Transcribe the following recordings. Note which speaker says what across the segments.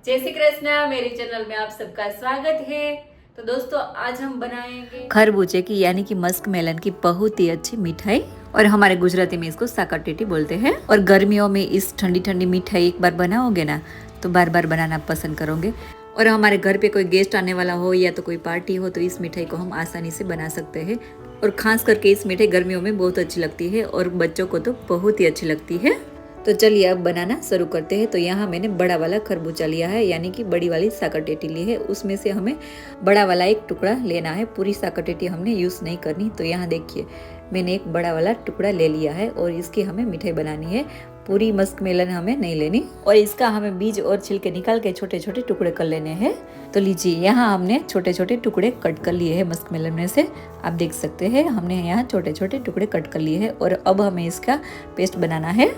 Speaker 1: जय श्री कृष्णा। मेरे चैनल में आप सबका स्वागत है। तो दोस्तों आज हम बनाएंगे
Speaker 2: खरबूजे की यानी कि मस्क मेलन की बहुत ही अच्छी मिठाई, और हमारे गुजराती में इसको साकरटेटी बोलते हैं। और गर्मियों में इस ठंडी ठंडी मिठाई एक बार बनाओगे ना तो बार बार बनाना पसंद करोगे। और हमारे घर पे कोई गेस्ट आने वाला हो या तो कोई पार्टी हो तो इस मिठाई को हम आसानी से बना सकते हैं। और खास करके इस मिठाई गर्मियों में बहुत अच्छी लगती है और बच्चों को तो बहुत ही अच्छी लगती है। तो चलिए अब बनाना शुरू करते हैं। तो यहाँ मैंने बड़ा वाला खरबूजा लिया है, यानी कि बड़ी वाली साकरटेटी ली है। उसमें से हमें बड़ा वाला एक टुकड़ा लेना है, पूरी साकरटेटी हमने यूज़ नहीं करनी। तो यहाँ देखिए मैंने एक बड़ा वाला टुकड़ा ले लिया है और इसकी हमें मिठाई बनानी है। पूरी मस्क मेलन हमें नहीं लेनी और इसका हमें बीज और छिलके निकाल के छोटे छोटे टुकड़े कर लेने हैं। तो लीजिए यहाँ हमने छोटे छोटे टुकड़े कट कर लिए हैं मस्क मेलन में से। आप देख सकते हैं हमने यहाँ छोटे छोटे टुकड़े कट कर लिए हैं और अब हमें इसका पेस्ट बनाना है।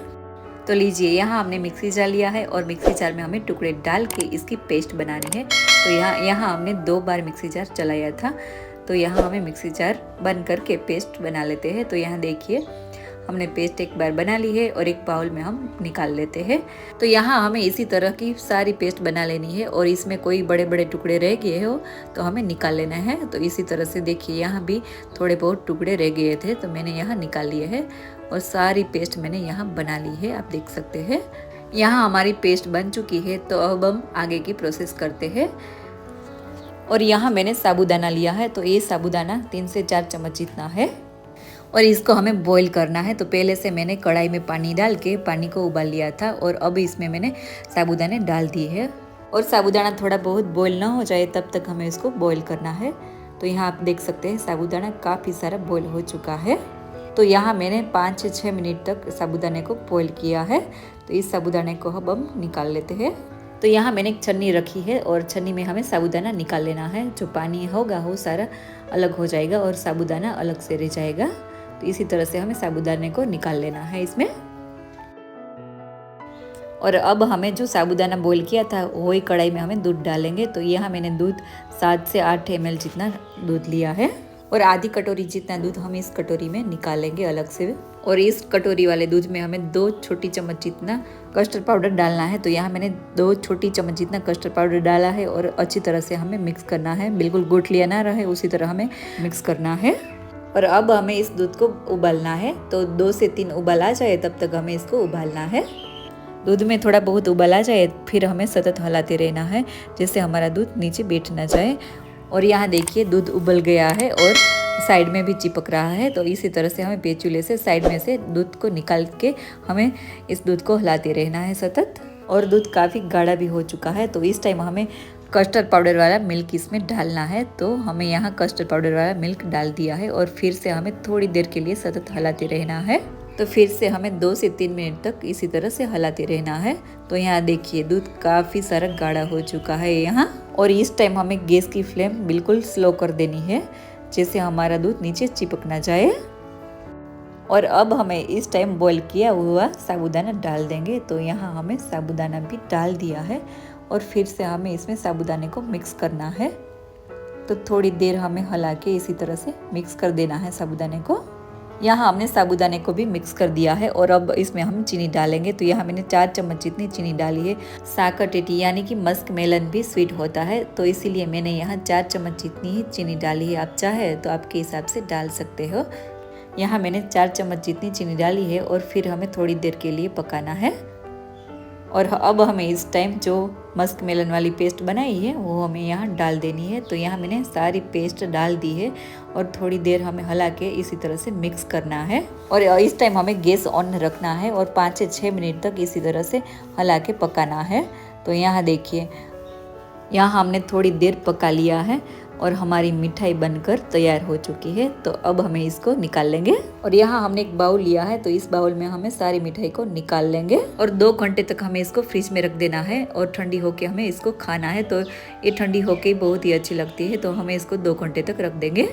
Speaker 2: तो लीजिए यहाँ हमने मिक्सी जार लिया है और मिक्सी जार में हमें टुकड़े डाल के इसकी पेस्ट बनानी है। तो यहाँ हमने 2 बार मिक्सी जार चलाया था। तो यहाँ हमें मिक्सी जार बंद करके पेस्ट बना लेते हैं। तो यहाँ देखिए हमने पेस्ट एक बार बना ली है और एक बाउल में हम निकाल लेते हैं। तो यहाँ हमें इसी तरह की सारी पेस्ट बना लेनी है और इसमें कोई बड़े बड़े टुकड़े रह गए हो तो हमें निकाल लेना है। तो इसी तरह से देखिए यहाँ भी थोड़े बहुत टुकड़े रह गए थे तो मैंने यहाँ निकाल लिए हैं और सारी पेस्ट मैंने यहाँ बना ली है। आप देख सकते हैं यहाँ हमारी पेस्ट बन चुकी है। तो अब हम आगे की प्रोसेस करते हैं। और यहाँ मैंने साबूदाना लिया है। तो ये साबूदाना 3 से 4 चम्मच जितना है और इसको हमें बॉईल करना है। तो पहले से मैंने कढ़ाई में पानी डाल के पानी को उबाल लिया था और अब इसमें मैंने साबूदाने डाल दिए है। और साबूदाना थोड़ा बहुत बॉईल ना हो जाए तब तक हमें इसको बॉईल करना है। तो यहाँ आप देख सकते हैं साबूदाना काफ़ी सारा बॉईल हो चुका है। तो यहाँ मैंने 5 से 6 मिनट तक साबूदाने को बॉईल किया है। तो इस साबूदाने को अब हम निकाल लेते हैं। तो यहाँ मैंने एक छन्नी रखी है और छन्नी में हमें साबूदाना निकाल लेना है। जो पानी होगा वो सारा अलग हो जाएगा और साबूदाना अलग से रह जाएगा। तो इसी तरह से हमें साबूदाने को निकाल लेना है इसमें। और अब हमें जो साबूदाना बॉईल किया था वही कढ़ाई में हमें दूध डालेंगे। तो यहाँ मैंने दूध 7 से 8 ml जितना दूध लिया है और आधी कटोरी जितना दूध हम इस कटोरी में निकालेंगे अलग से। और इस कटोरी वाले दूध में हमें 2 छोटी चम्मच जितना कस्टर्ड पाउडर डालना है। तो यहाँ मैंने 2 छोटी चम्मच जितना कस्टर्ड पाउडर डाला है और अच्छी तरह से हमें मिक्स करना है। बिल्कुल गुठलियाँ ना रहे उसी तरह हमें मिक्स करना है। और अब हमें इस दूध को उबालना है। तो 2 से 3 उबाल आ जाए तब तक हमें इसको उबालना है। दूध में थोड़ा बहुत उबाल आ जाए फिर हमें सतत हिलाते रहना है जिससे हमारा दूध नीचे बैठ ना जाए। और यहाँ देखिए दूध उबल गया है और साइड में भी चिपक रहा है। तो इसी तरह से हमें पेचूले से साइड में से दूध को निकाल के हमें इस दूध को हिलाते रहना है सतत। और दूध काफ़ी गाढ़ा भी हो चुका है। तो इस टाइम हमें कस्टर्ड पाउडर वाला मिल्क इसमें डालना है। तो हमें यहाँ कस्टर्ड पाउडर वाला मिल्क डाल दिया है और फिर से हमें थोड़ी देर के लिए सतत हिलाते रहना है। तो फिर से हमें 2 से 3 मिनट तक इसी तरह से हिलाते रहना है। तो यहाँ देखिए दूध काफ़ी सारा गाढ़ा हो चुका है यहाँ। और इस टाइम हमें गैस की फ्लेम बिल्कुल स्लो कर देनी है जैसे हमारा दूध नीचे चिपक ना जाए। और अब हमें इस टाइम बॉईल किया हुआ साबूदाना डाल देंगे। तो यहाँ हमें साबूदाना भी डाल दिया है और फिर से हमें इसमें साबूदाने को मिक्स करना है। तो थोड़ी देर हमें हिला के इसी तरह से मिक्स कर देना है साबूदाने को। यहाँ हमने साबूदाने को भी मिक्स कर दिया है और अब इसमें हम चीनी डालेंगे। तो यहाँ मैंने 4 चम्मच जितनी चीनी डाली है। साकरटेटी यानी कि मस्क मेलन भी स्वीट होता है तो इसीलिए मैंने यहाँ 4 चम्मच जितनी ही चीनी डाली है। आप चाहे तो आपके हिसाब से डाल सकते हो। यहाँ मैंने 4 चम्मच जितनी चीनी डाली है और फिर हमें थोड़ी देर के लिए पकाना है। और अब हमें इस टाइम जो मस्क मेलन वाली पेस्ट बनाई है वो हमें यहाँ डाल देनी है। तो यहाँ मैंने सारी पेस्ट डाल दी है और थोड़ी देर हमें हिला के इसी तरह से मिक्स करना है। और इस टाइम हमें गैस ऑन रखना है और 5 से 6 मिनट तक इसी तरह से हिला के पकाना है। तो यहाँ देखिए यहाँ हमने थोड़ी देर पका लिया है और हमारी मिठाई बनकर तैयार हो चुकी है। तो अब हमें इसको निकाल लेंगे। और यहाँ हमने एक बाउल लिया है तो इस बाउल में हमें सारी मिठाई को निकाल लेंगे और 2 घंटे तक हमें इसको फ्रिज में रख देना है और ठंडी होके हमें इसको खाना है। तो ये ठंडी होके बहुत ही अच्छी लगती है तो हमें इसको 2 घंटे तक रख देंगे।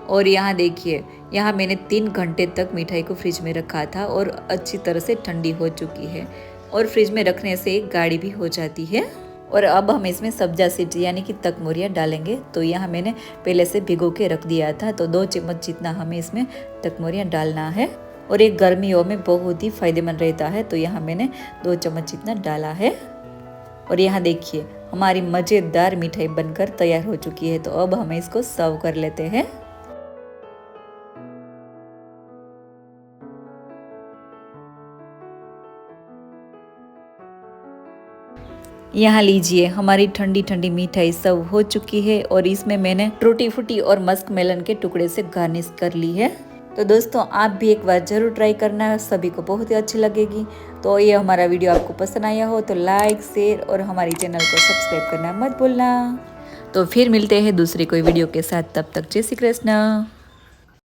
Speaker 2: और यहाँ देखिए यहाँ मैंने 3 घंटे तक मिठाई को फ्रिज में रखा था और अच्छी तरह से ठंडी हो चुकी है और फ्रिज में रखने से गाढ़ी भी हो जाती है। और अब हम इसमें सब्जा सीड्स यानी कि तकमोरिया डालेंगे। तो यहाँ मैंने पहले से भिगो के रख दिया था। तो 2 चम्मच जितना हमें इसमें तकमोरिया डालना है और ये गर्मियों में बहुत ही फायदेमंद रहता है। तो यहाँ मैंने 2 चम्मच जितना डाला है। और यहाँ देखिए हमारी मज़ेदार मिठाई बनकर तैयार हो चुकी है। तो अब हमें इसको सर्व कर लेते हैं। यहाँ लीजिए हमारी ठंडी ठंडी मिठाई सर्व हो चुकी है और इसमें मैंने टूटी फूटी और मस्क मेलन के टुकड़े से गार्निश कर ली है। तो दोस्तों आप भी एक बार ज़रूर ट्राई करना, सभी को बहुत ही अच्छी लगेगी। तो ये हमारा वीडियो आपको पसंद आया हो तो लाइक शेयर और हमारी चैनल को सब्सक्राइब करना मत भूलना। तो फिर मिलते हैं दूसरी कोई वीडियो के साथ, तब तक जय श्री कृष्ण।